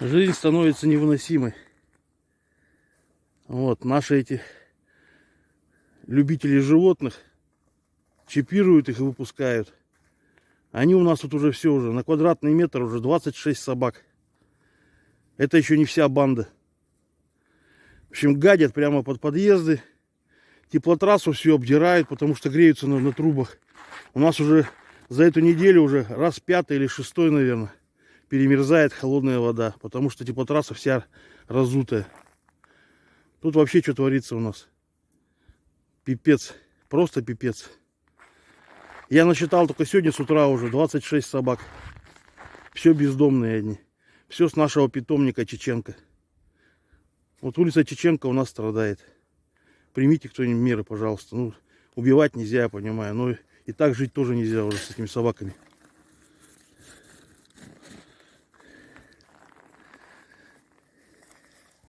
Жизнь становится невыносимой. Вот, наши эти любители животных чипируют их и выпускают. Они у нас тут уже все уже, на квадратный метр уже 26 собак. Это еще не вся банда. В общем, гадят прямо под подъезды. Теплотрассу все обдирают, потому что греются на трубах. У нас уже за эту неделю уже раз 5-й или 6-й, наверное, перемерзает холодная вода, потому что теплотрасса вся разутая. Тут вообще что творится у нас? Пипец. Просто пипец. Я насчитал только сегодня с утра уже 26 собак. Все бездомные одни. Все с нашего питомника Чеченко. Вот улица Чеченко у нас страдает. Примите кто-нибудь меры, пожалуйста. Ну, убивать нельзя, я понимаю. Но и так жить тоже нельзя уже с этими собаками.